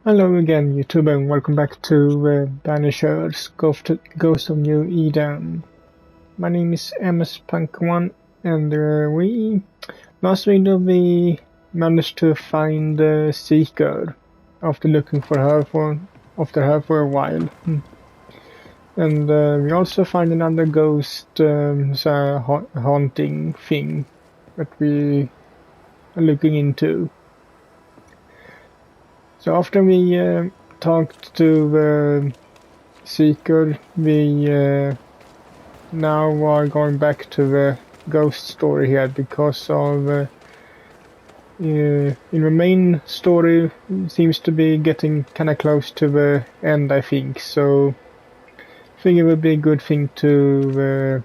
Hello again, YouTube, and welcome back to Banishers Ghost of New Eden. My name is MS-Punk1, and last video we managed to find Seeker after looking for her for a while. And we also find another ghost haunting thing that we are looking into. So after we talked to Seeker, we now are going back to the ghost story here because of in the main story seems to be getting kind of close to the end, I think. So I think it would be a good thing to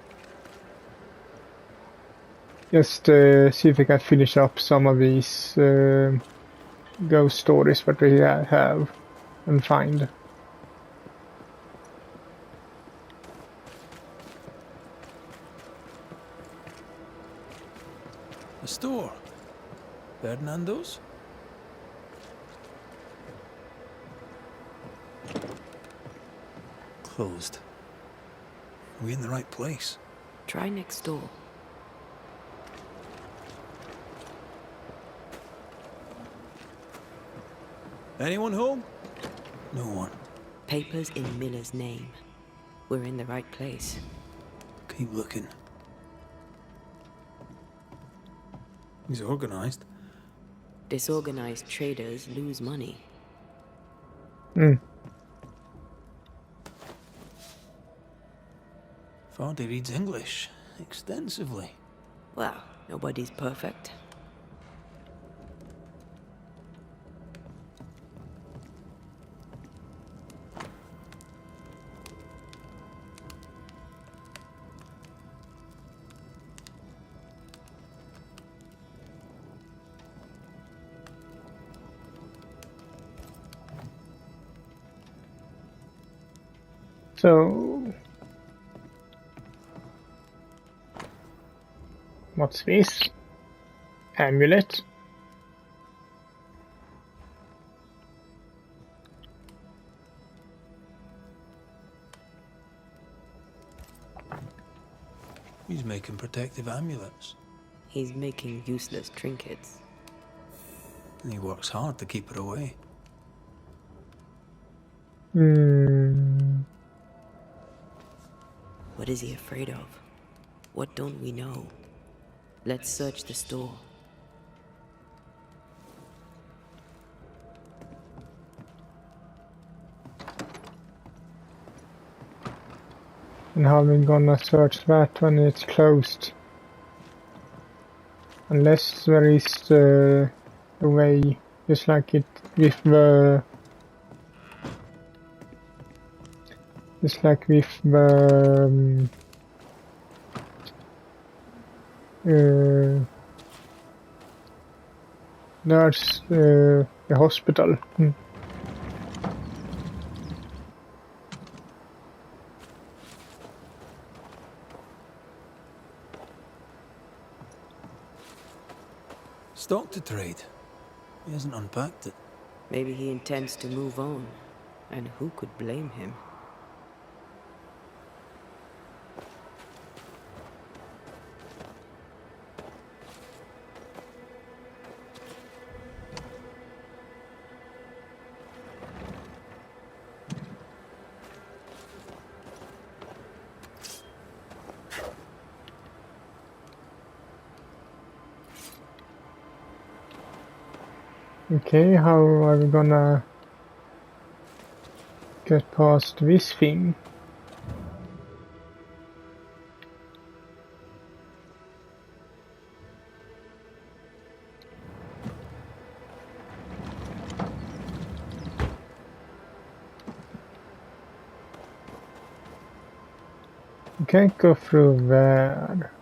just see if we can finish up some of these ghost stories that we have and find. The store. Fernando's? Closed. Are we in the right place? Try next door. Anyone home? No one. Papers in Miller's name. We're in the right place. Keep looking. He's organized. Disorganized traders lose money. Vardy reads English extensively. Well, nobody's perfect. So, what's this? Amulet? He's making protective amulets. He's making useless trinkets. And he works hard to keep it away. What is he afraid of? What don't we know? Let's search the store. And how are we gonna search that when it's closed? Unless there is a way, just like it with the nurse, the hospital. Stock to trade. He hasn't unpacked it. Maybe he intends to move on. And who could blame him? Okay, how are we gonna get past this thing? You can't go through there.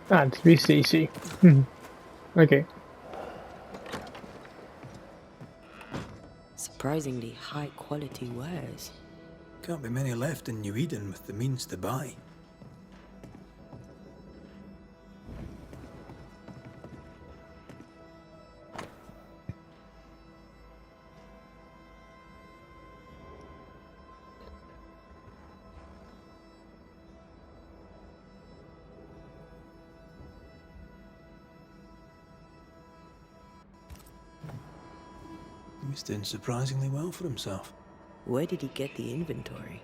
That's easy. Okay. Surprisingly high quality wares. Can't be many left in New Eden with the means to buy. He's doing surprisingly well for himself. Where did he get the inventory?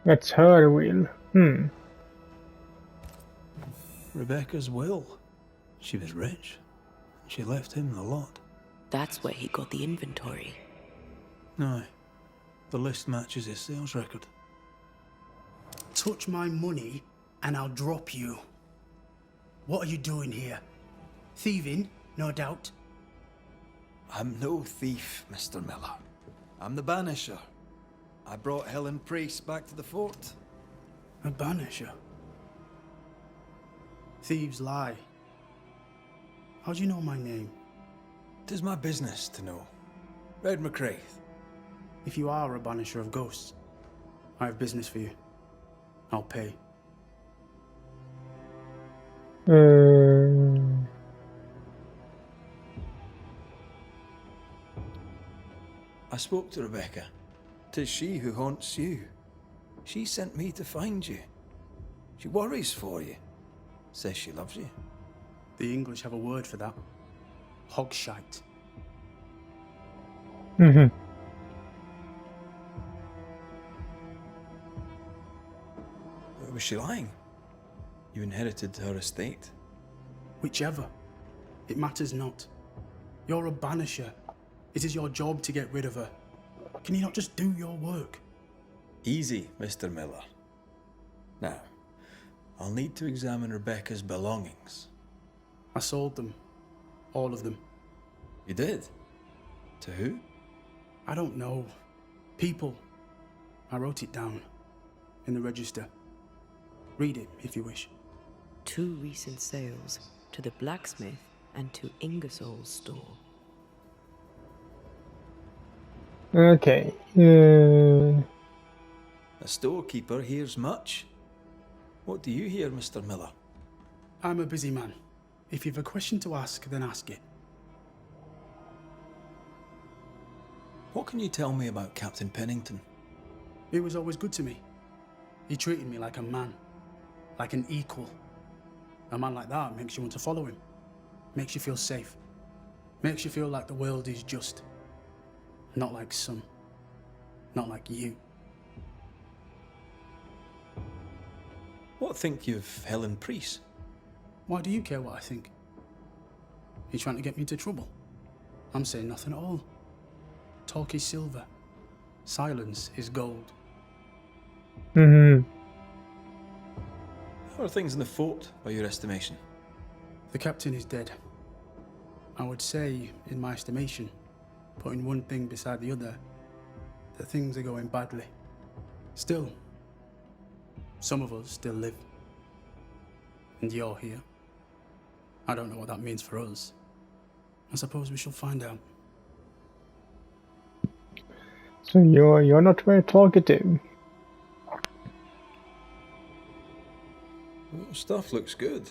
That's her will. Rebecca's will. She was rich. She left him the lot. That's where he got the inventory. No. The list matches his sales record. Touch my money and I'll drop you. What are you doing here? Thieving, no doubt. I'm no thief, Mr. Miller. I'm the Banisher. I brought Helen Priest back to the fort. A banisher. Thieves lie. How do you know my name? 'Tis my business to know. Red McCraith. If you are a banisher of ghosts, I have business for you. I'll pay. I spoke to Rebecca. 'Tis she who haunts you. She sent me to find you. She worries for you. Says she loves you. The English have a word for that. Hogshite. Was she lying? You inherited her estate. Whichever. It matters not. You're a banisher. It is your job to get rid of her. Can you not just do your work? Easy, Mr. Miller. Now, I'll need to examine Rebecca's belongings. I sold them. All of them. You did? To who? I don't know. People. I wrote it down. In the register. Read it if you wish. 2 recent sales to the blacksmith and to Ingersoll's store. Okay. A storekeeper hears much. What do you hear, Mr. Miller? I'm a busy man. If you've a question to ask, then ask it. What can you tell me about Captain Pennington? He was always good to me. He treated me like a man. Like an equal. A man like that makes you want to follow him. Makes you feel safe. Makes you feel like the world is just. Not like some. Not like you. What think you of Helen Priest? Why do you care what I think? You trying to get me into trouble? I'm saying nothing at all. Talk is silver. Silence is gold. How are things in the fort, by your estimation? The captain is dead. I would say, in my estimation, putting one thing beside the other, that things are going badly. Still, some of us still live. And you're here. I don't know what that means for us. I suppose we shall find out. So you're not very talkative. Well, stuff looks good.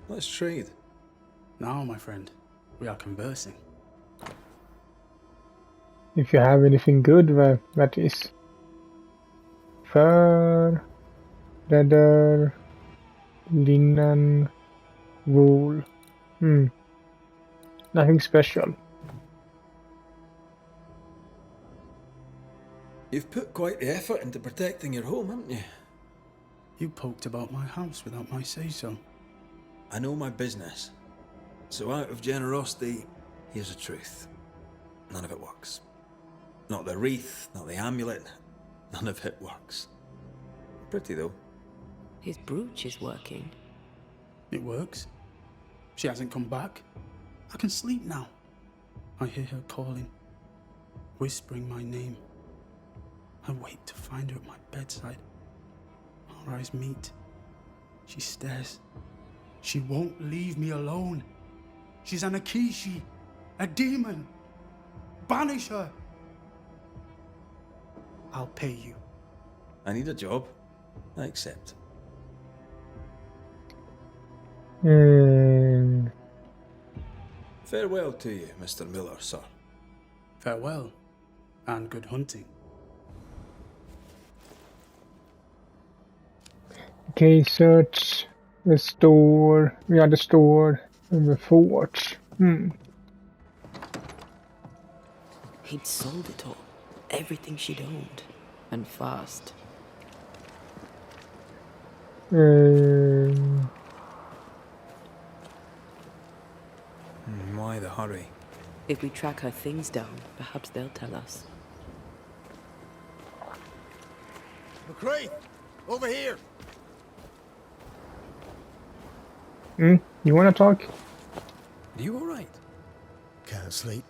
Let's trade. Now, my friend, we are conversing. If you have anything good, well, that is. Fur, leather, linen, wool. Nothing special. You've put quite the effort into protecting your home, haven't you? You poked about my house without my say-so. I know my business. So out of generosity, here's the truth. None of it works. Not the wreath, not the amulet. None of it works. Pretty though. His brooch is working. It works. She hasn't come back. I can sleep now. I hear her calling, whispering my name. I wait to find her at my bedside. Our eyes meet. She stares. She won't leave me alone. She's an Akishi, a demon. Banish her. I'll pay you. I need a job. I accept. Farewell to you, Mr. Miller, sir. Farewell, and good hunting. Okay, search the store. We had the store and the forge. He'd sold it all. Everything she'd owned. And fast. Why the hurry? If we track her things down, perhaps they'll tell us. McCrae, over here. You wanna talk? Are you alright? Can't sleep.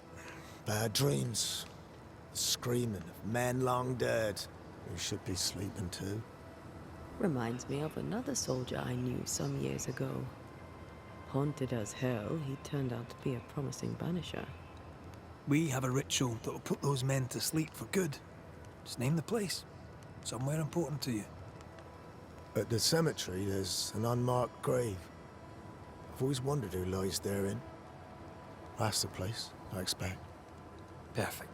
Bad dreams. Screaming of men long dead who should be sleeping too. Reminds me of another soldier I knew some years ago. Haunted as hell, he turned out to be a promising banisher. We have a ritual that will put those men to sleep for good. Just name the place. Somewhere important to you. At the cemetery, there's an unmarked grave. I've always wondered who lies therein. That's the place, I expect. Perfect.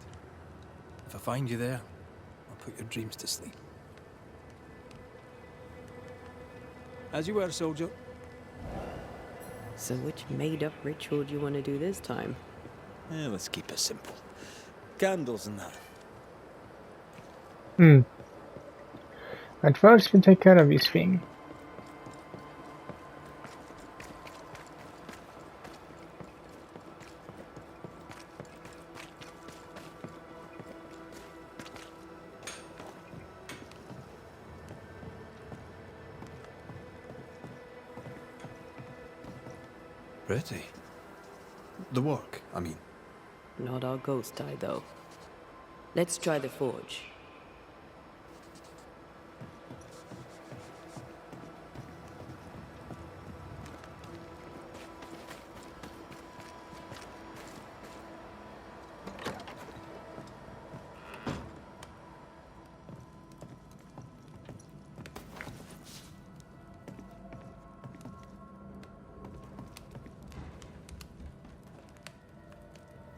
If I find you there, I'll put your dreams to sleep. As you were, soldier. So which made-up ritual do you want to do this time? Let's keep it simple. Candles and that. At first we take care of this thing. Pretty. The work, I mean. Not our ghost eye, though. Let's try the forge.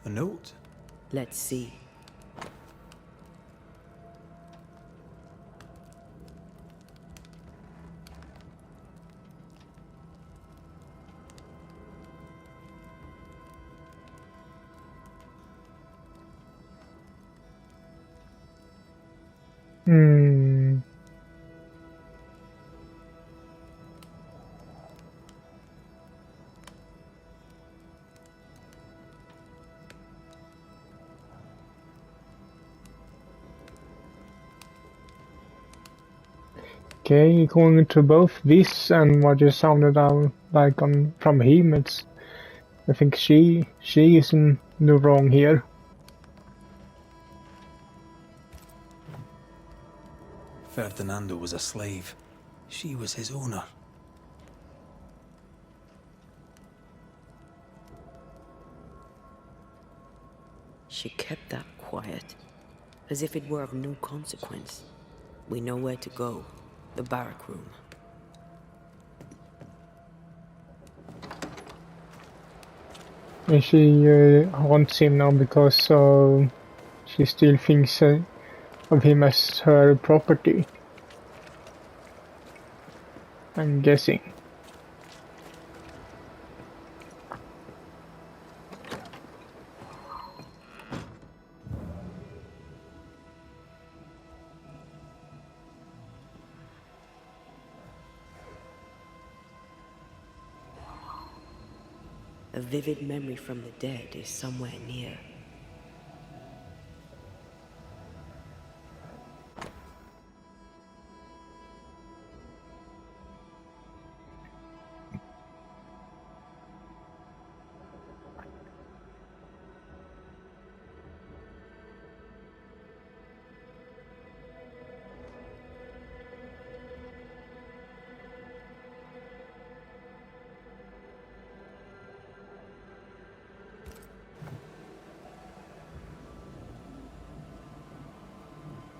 A note? Let's see. Okay, going to both this and what just sounded out like from him, I think she is in the wrong here. Ferdinando was a slave. She was his owner. She kept that quiet, as if it were of no consequence. We know where to go. The barrack room. And she haunts him now because she still thinks of him as her property. I'm guessing. A vivid memory from the dead is somewhere near.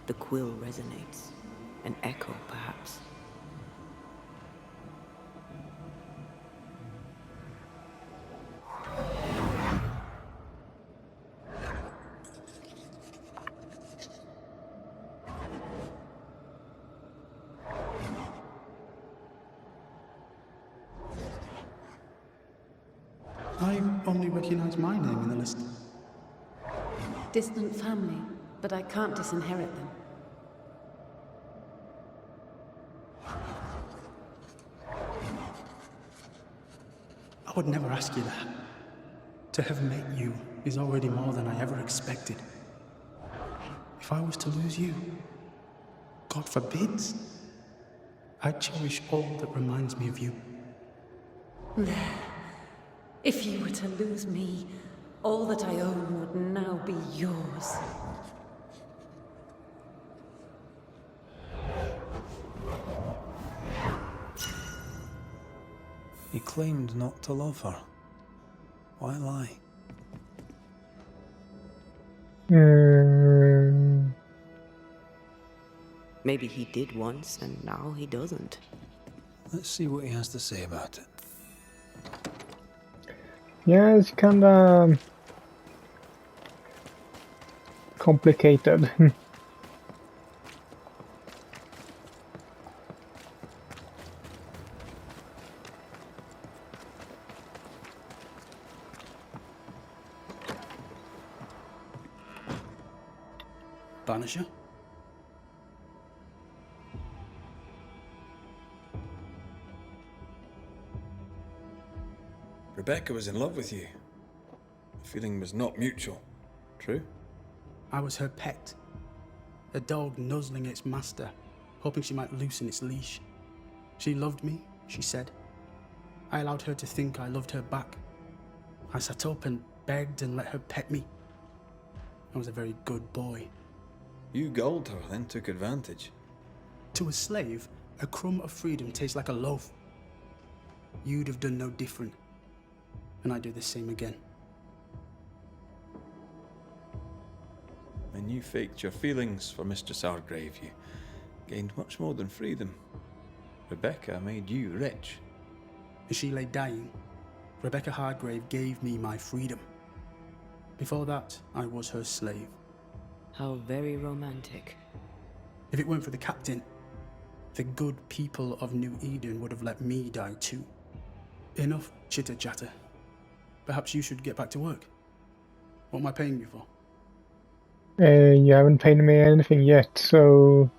The quill resonates. An echo, perhaps. I only recognize my name in the list. Distant family, but I can't disinherit them. I would never ask you that. To have met you is already more than I ever expected. If I was to lose you, God forbids, I'd cherish all that reminds me of you. There. If you were to lose me, all that I own would now be yours. He claimed not to love her. Why lie? Maybe he did once, and now he doesn't. Let's see what he has to say about it. Yeah, it's kinda complicated. Banisher? Rebecca was in love with you. The feeling was not mutual. True? I was her pet. A dog nuzzling its master, hoping she might loosen its leash. She loved me, she said. I allowed her to think I loved her back. I sat up and begged and let her pet me. I was a very good boy. You gulled her, then took advantage. To a slave, a crumb of freedom tastes like a loaf. You'd have done no different, and I'd do the same again. When you faked your feelings for Mistress Argrave, you gained much more than freedom. Rebecca made you rich. As she lay dying, Rebecca Hargrave gave me my freedom. Before that, I was her slave. How very romantic. If it weren't for the captain, the good people of New Eden would have let me die too. Enough chitter-chatter. Perhaps you should get back to work. What am I paying you for? You haven't paid me anything yet, so...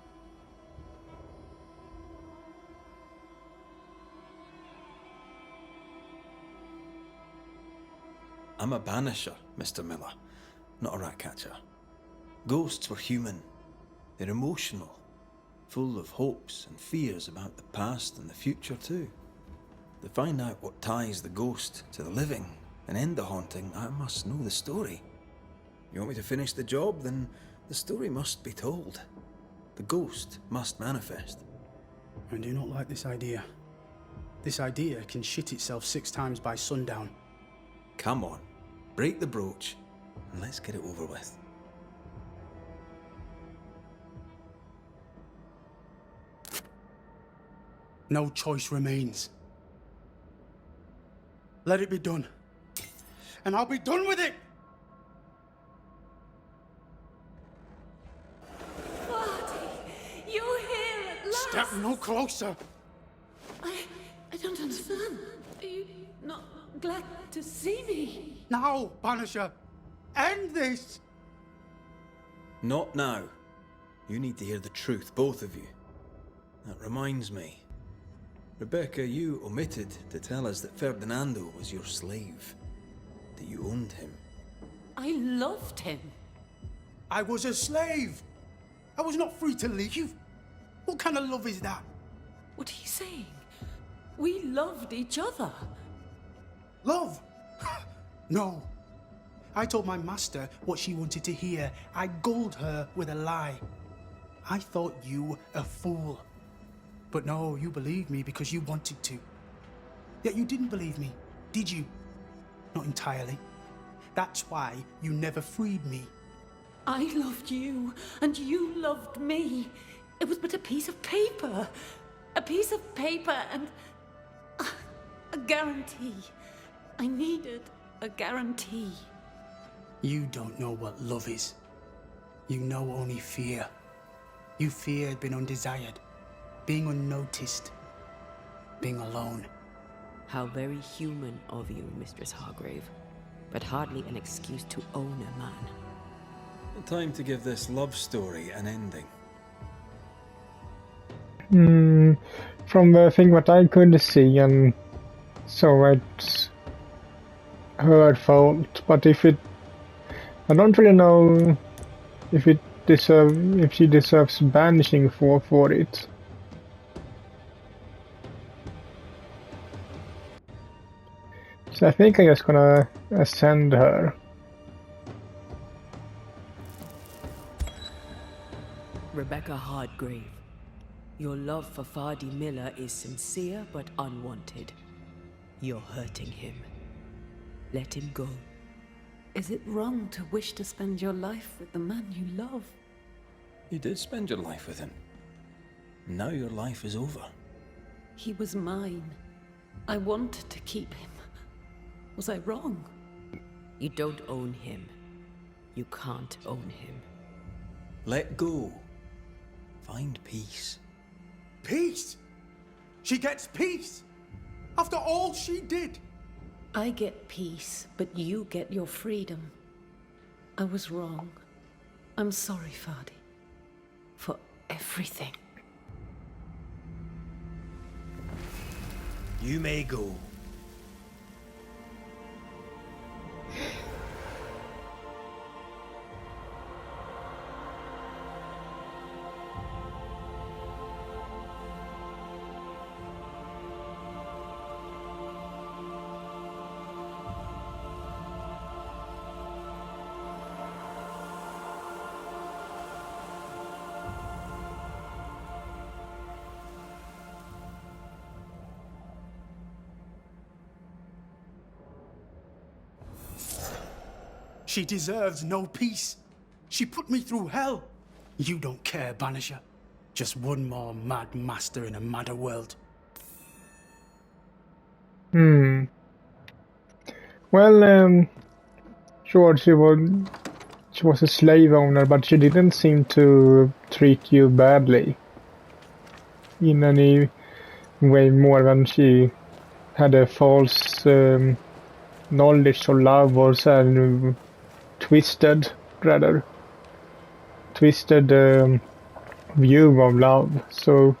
I'm a banisher, Mr. Miller, not a rat catcher. Ghosts were human. They're emotional, full of hopes and fears about the past and the future too. To find out what ties the ghost to the living and end the haunting, I must know the story. You want me to finish the job? Then the story must be told. The ghost must manifest. I do not like this idea. This idea can shit itself 6 times by sundown. Come on, break the brooch and let's get it over with. No choice remains. Let it be done. And I'll be done with it! You're here at last! Step no closer! I don't understand. Are you not glad to see me? Now, Banisher! End this! Not now. You need to hear the truth, both of you. That reminds me. Rebecca, you omitted to tell us that Ferdinando was your slave. that you owned him. I loved him. I was a slave. I was not free to leave. What kind of love is that? What are you saying? We loved each other. Love? No. I told my master what she wanted to hear. I gulled her with a lie. I thought you a fool. But no, you believed me because you wanted to. Yet you didn't believe me, did you? Not entirely. That's why you never freed me. I loved you, and you loved me. It was but a piece of paper. A piece of paper and a guarantee. I needed a guarantee. You don't know what love is. You know only fear. You feared being undesired, being unnoticed, being alone. How very human of you, Mistress Hargrave, but hardly an excuse to own a man. Time to give this love story an ending. From the thing that I could see and saw it's her fault, but I don't really know if she deserves banishing for it. So I think I'm just gonna ascend her. Rebecca Hardgrave, your love for Fardy Miller is sincere but unwanted. You're hurting him. Let him go. Is it wrong to wish to spend your life with the man you love? You did spend your life with him. Now your life is over. He was mine. I wanted to keep him. Was I wrong? You don't own him. You can't own him. Let go. Find peace. Peace? She gets peace? After all she did? I get peace, but you get your freedom. I was wrong. I'm sorry, Fardy. For everything. You may go. She deserves no peace. She put me through hell. You don't care, Banisher. Just one more mad master in a madder world. Well, sure, she was a slave owner, but she didn't seem to treat you badly in any way more than she had a false knowledge of love or some twisted view of love. So,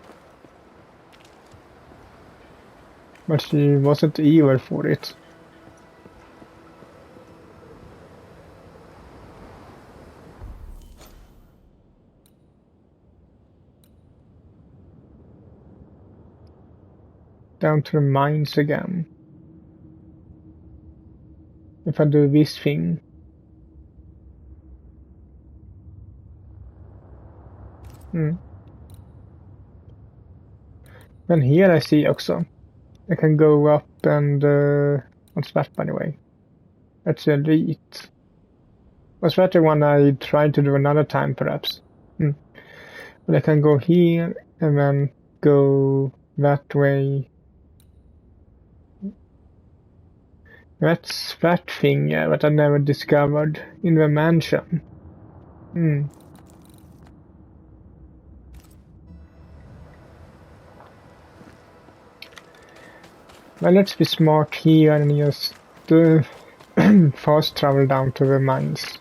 but she wasn't evil for it. Down to the mines again. If I do this thing. Men here I see också. I can go up and what's that by the way? That's elite. Was that the one I tried to do another time perhaps? But I can go here and then go that way. That's that thing, yeah, that I never discovered in the mansion. Well, let's be smart here and just fast travel down to the mines.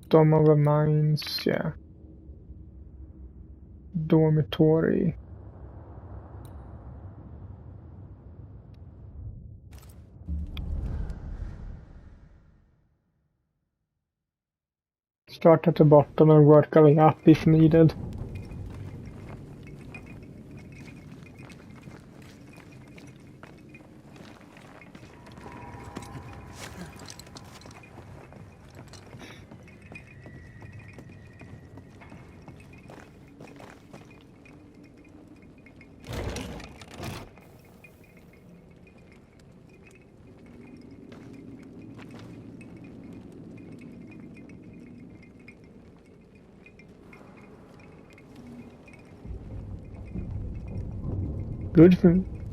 bottom of the mines, yeah. Dormitory. Start at the bottom and work our way up if needed.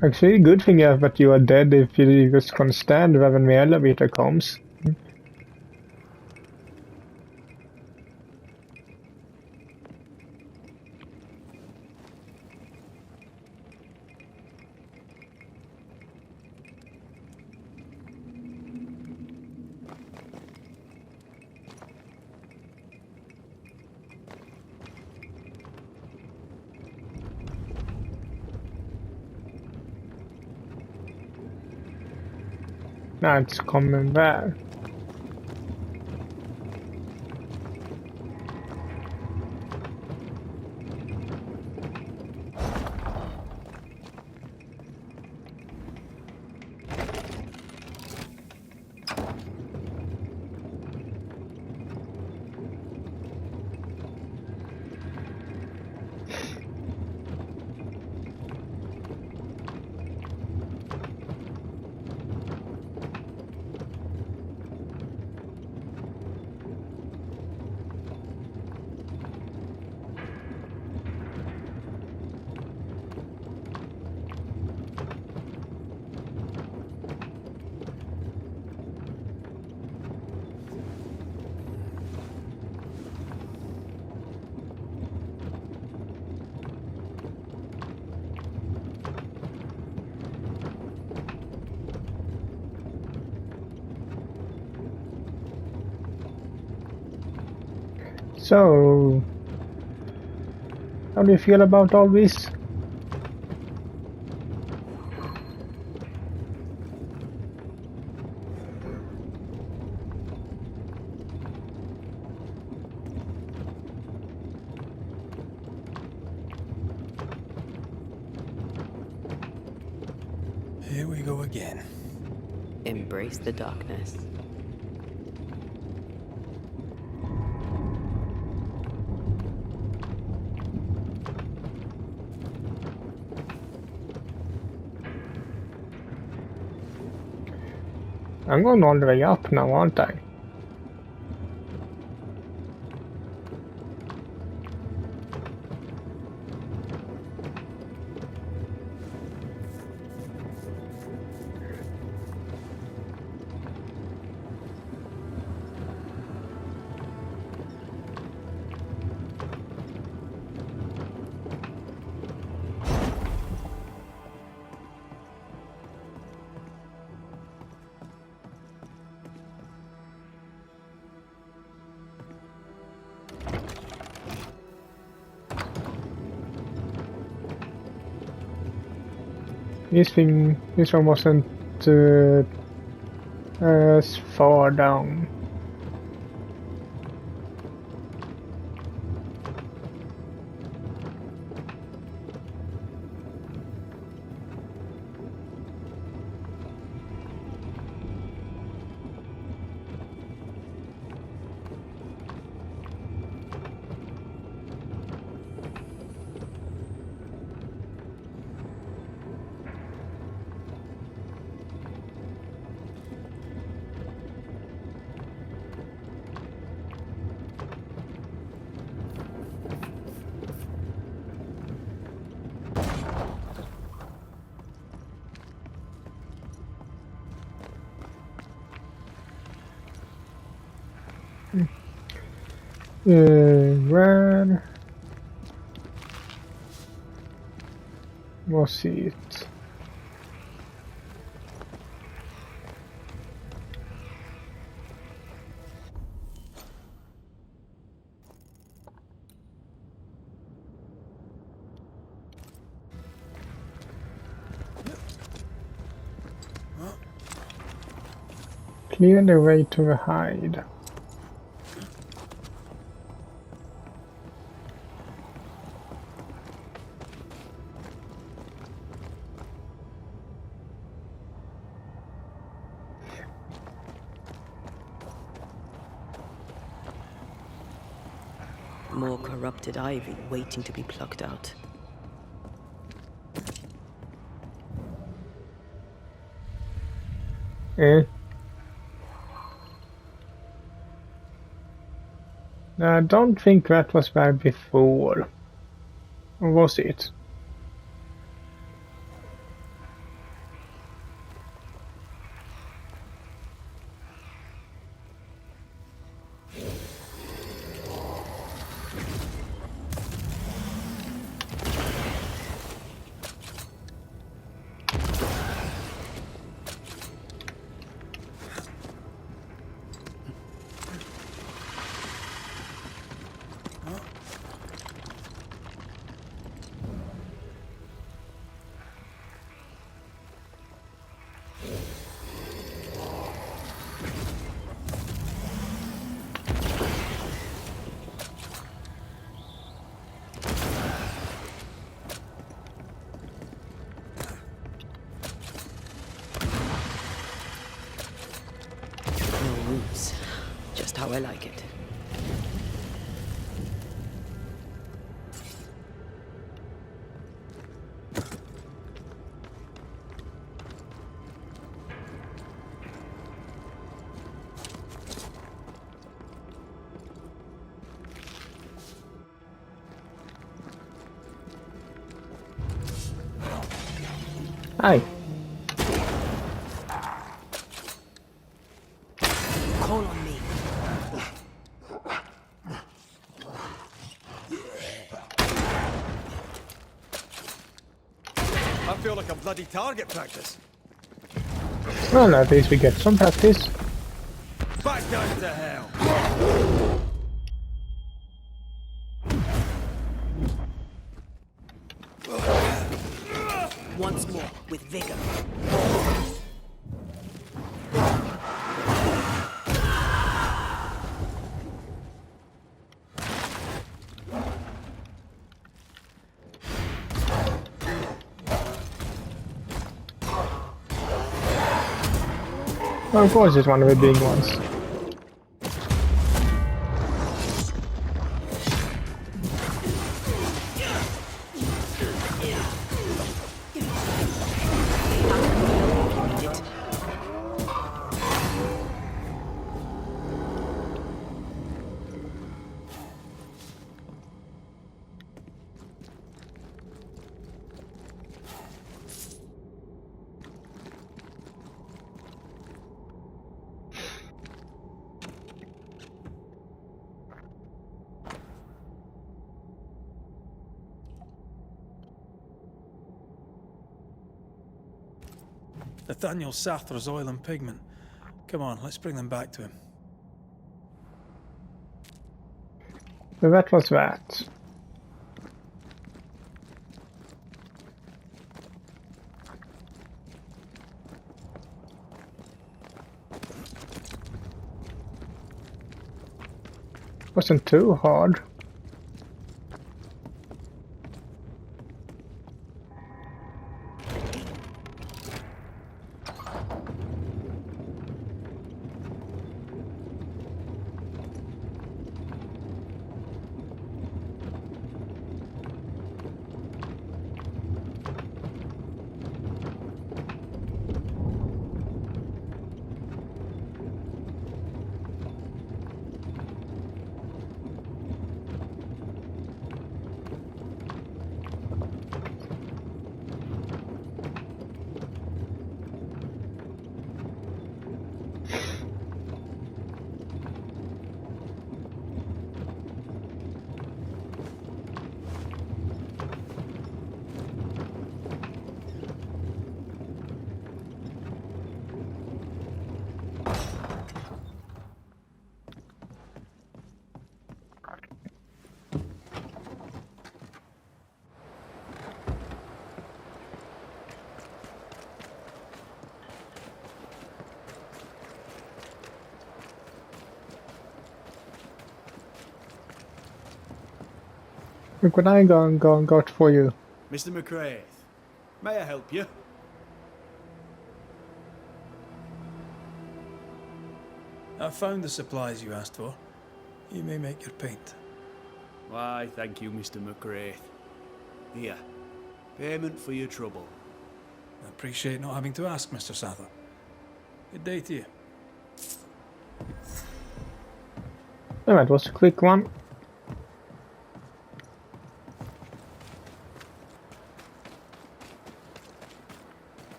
Actually, good thing is that you are dead if you just gonna stand there when the elevator comes. Now it's coming back. So, how do you feel about all this? Here we go again. Embrace the darkness. I'm going all the way up now, aren't I? This one wasn't as far down. Where was it? Clear the way to the hide. More corrupted ivy waiting to be plucked out. Eh? I don't think that was there before. Or was it? No wounds. Just how I like it. Hi. Call on me. I feel like a bloody target practice. Well, at least we get some practice. Back down to hell. Once more, with vigor. Well, of course, it's one of the big ones. Nathaniel Sartre's oil and pigment. Come on, let's bring them back to him. So that was that. Wasn't too hard. Look what I got for you. Mr. McCraith, may I help you? I found the supplies you asked for. You may make your paint. Why, thank you, Mr. McCraith. Here, payment for your trouble. I appreciate not having to ask, Mr. Sather. Good day to you. Oh, that was a quick one.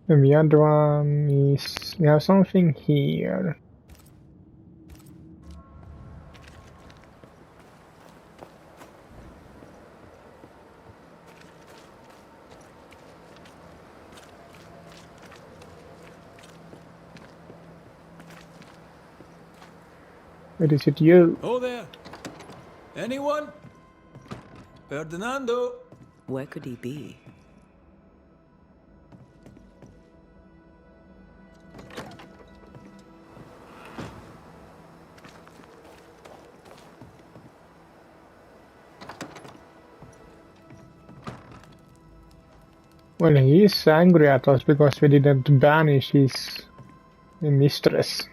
And the other one is... we have something here. What is it you? Oh there! Anyone? Ferdinando? Where could he be? Well, he is angry at us because we didn't banish his mistress.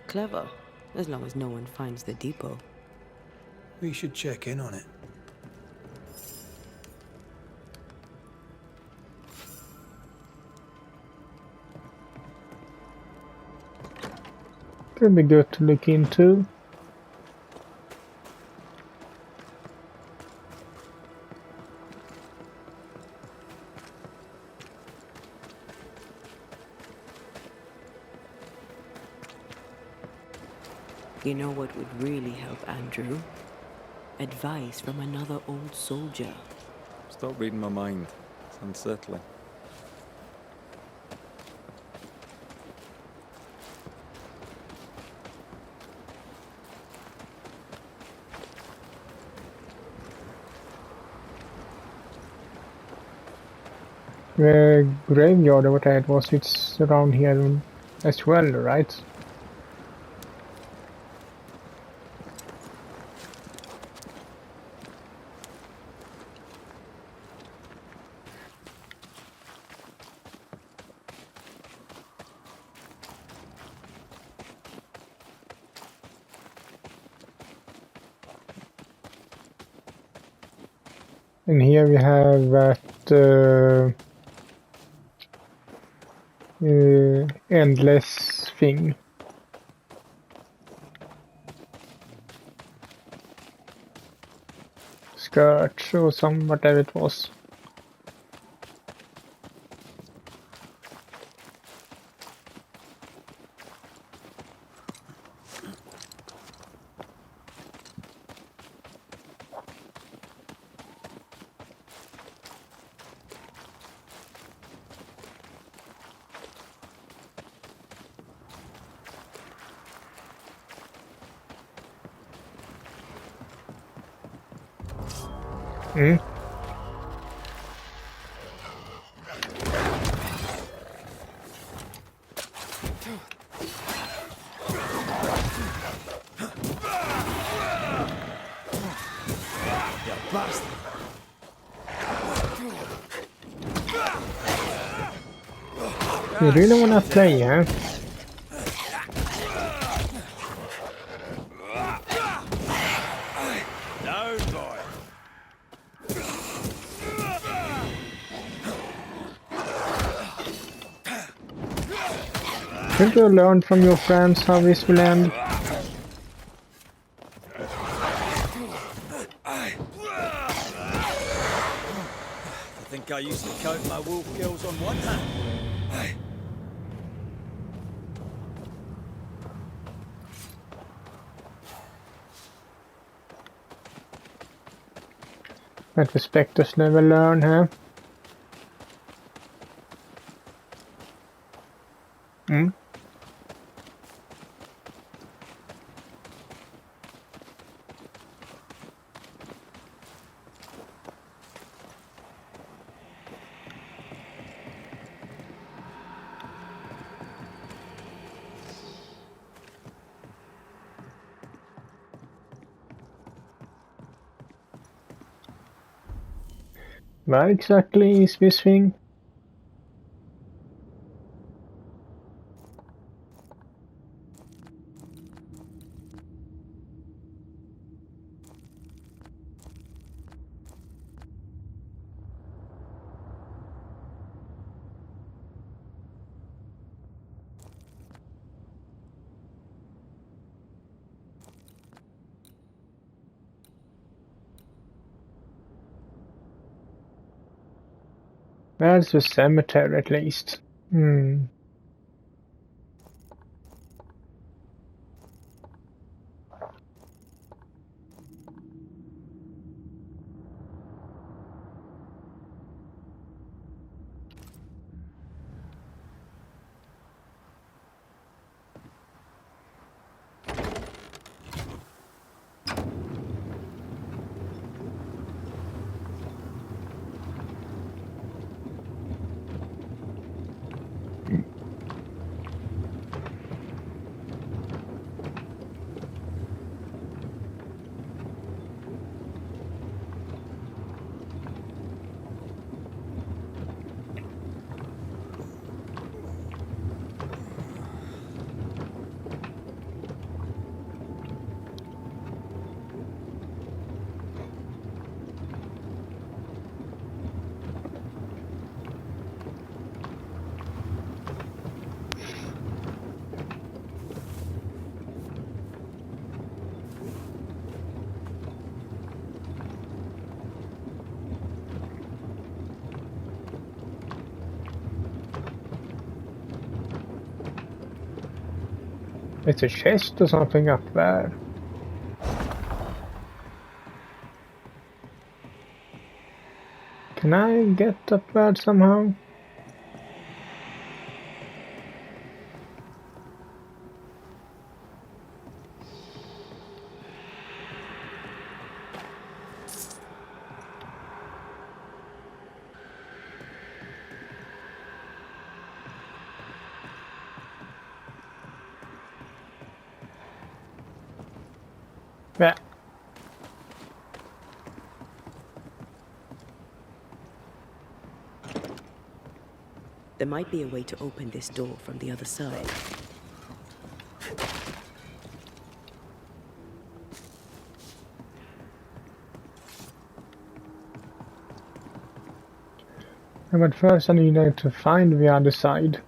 Clever, as long as no one finds the depot. We should check in on it. Could be good to look into. You know what would really help Andrew? Advice from another old soldier. Stop reading my mind. It's unsettling. The graveyard or whatever it was, it's around here as well, right? And here we have that endless thing. Skirt or some whatever it was. Hmm? You really wanna play, huh? Did you learn from your friends how this will end? I think I used to count my wolf kills on one hand. That the specters never learn, huh? Hmm? Where exactly is this thing? Where's the cemetery at least? Hmm. It's a chest or something up there. Can I get up there somehow? Yeah. There might be a way to open this door from the other side. But first I need to find the other side.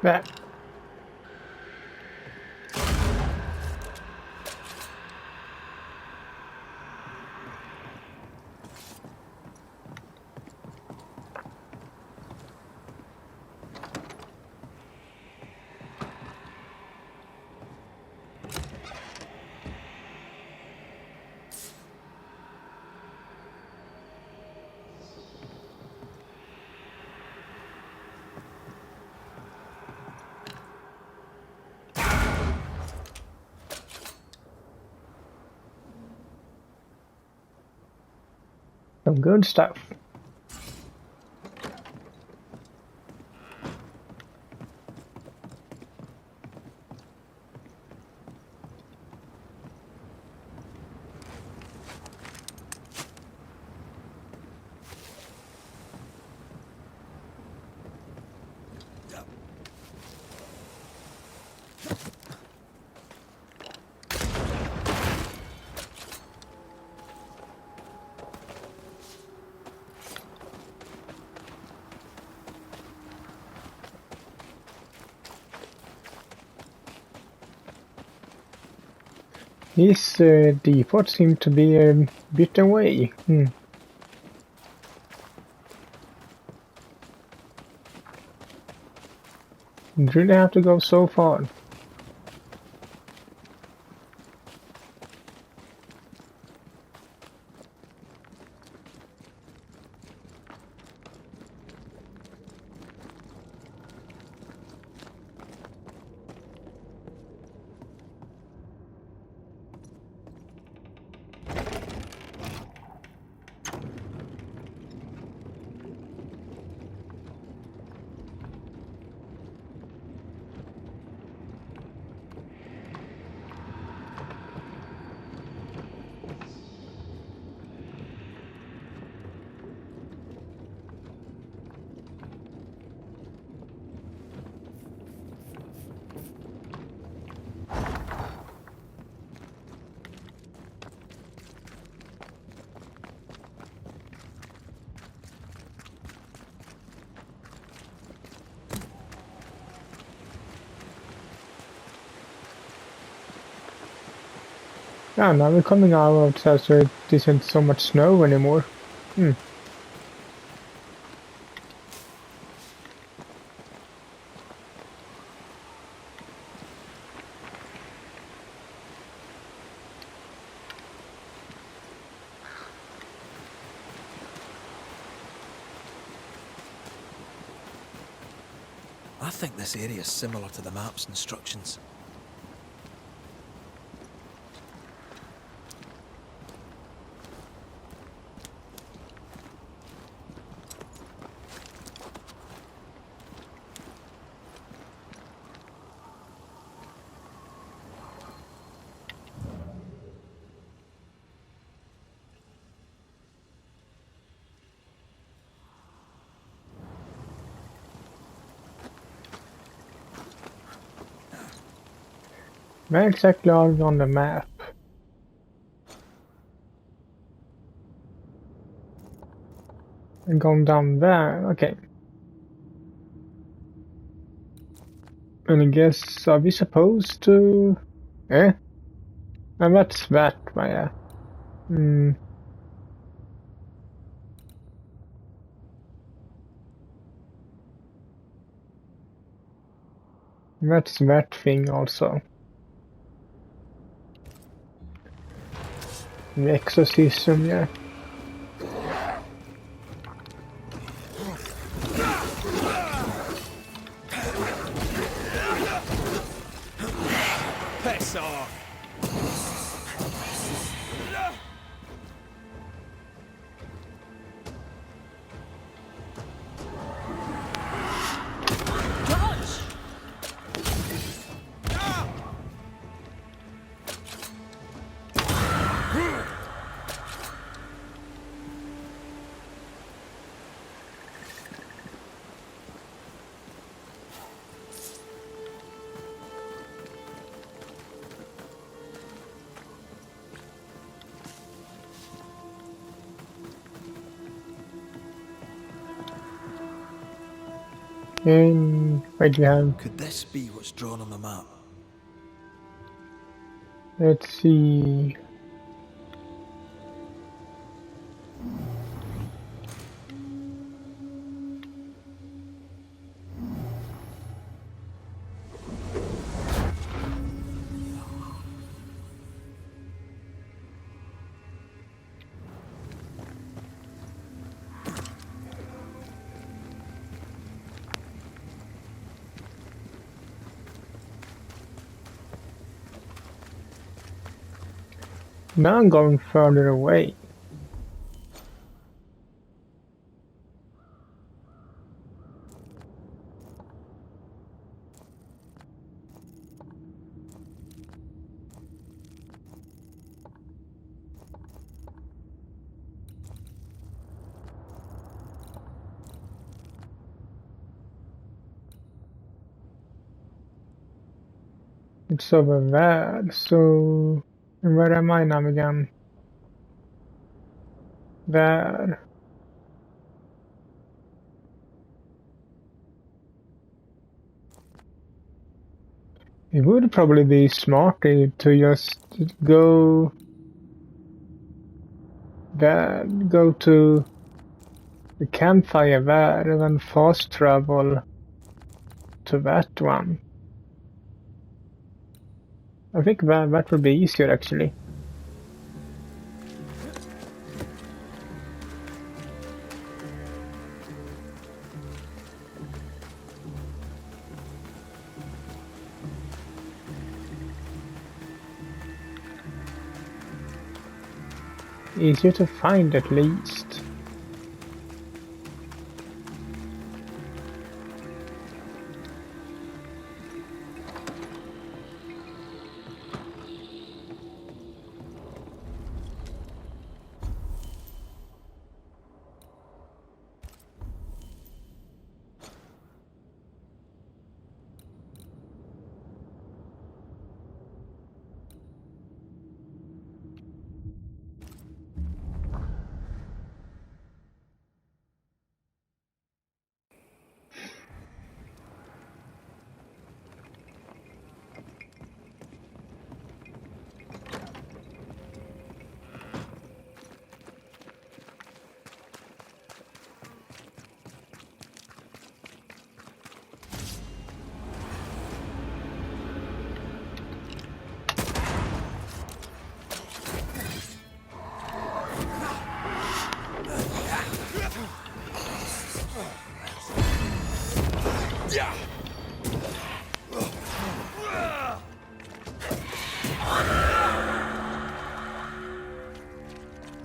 There. Some good stuff. His default seemed to be a bit away. Did really have to go so far. Yeah, now we're coming out of that, so it isn't so much snow anymore. I think this area is similar to the map's instructions. Where exactly are we on the map? And going down there, okay. And I guess, are we supposed to... Eh? And what's that, Maya? What's that thing also? The exorcism, yeah. Piss off! And wait, we have... Could this be what's drawn on the map? Let's see... Now I'm going further away. It's over there, so... Where am I now again? There. It would probably be smarter to just go there, go to the campfire there and then fast travel to that one. I think that would be easier actually. Easier to find at least.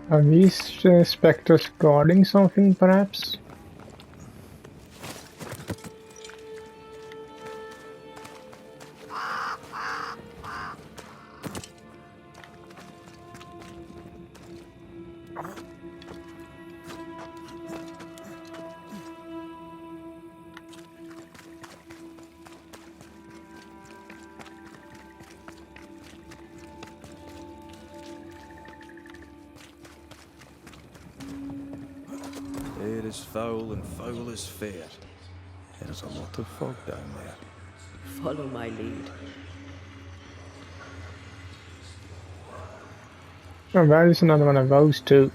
Are these specters guarding something, perhaps? Air is foul and foul is fair. There's a lot of fog down there. Follow my lead. Oh, there is another one of those too.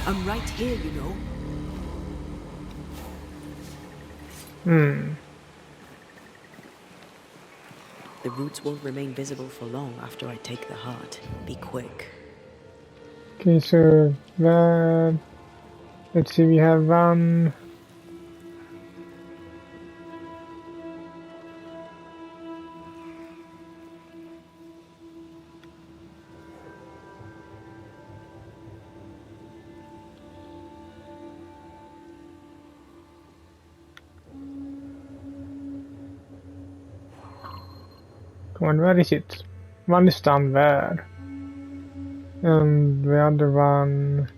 I'm right here, you know. The roots won't remain visible for long after I take the heart. Be quick. Okay, so let's see, we have one. Come on, where is it? One is down there. And the other one...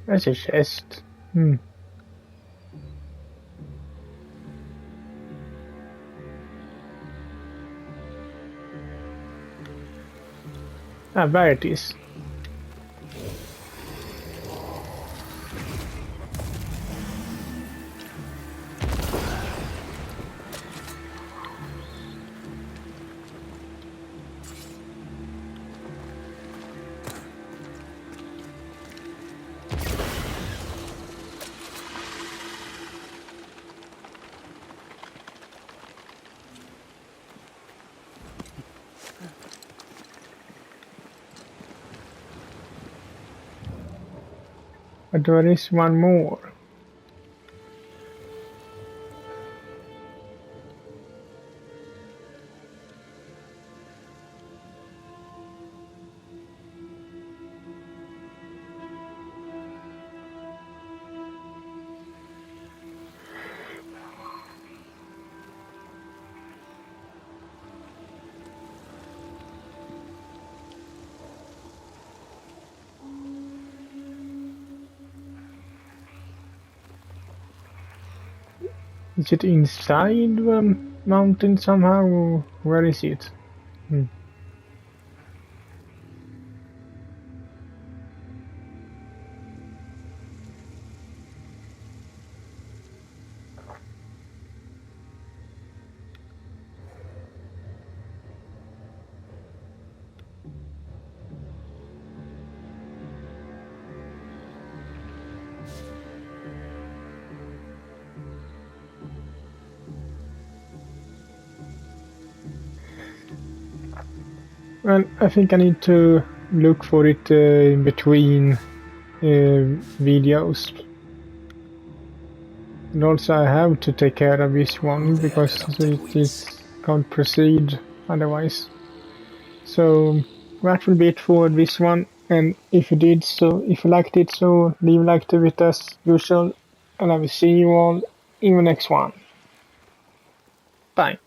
There's a chest. Ah, there it is. But there is one more. Is it inside the mountain somehow, or where is it? Well, I think I need to look for it in between videos. And also I have to take care of this one because it can't proceed otherwise. So that will be it for this one, and if you liked it, so leave a like to it as usual, and I will see you all in the next one. Bye.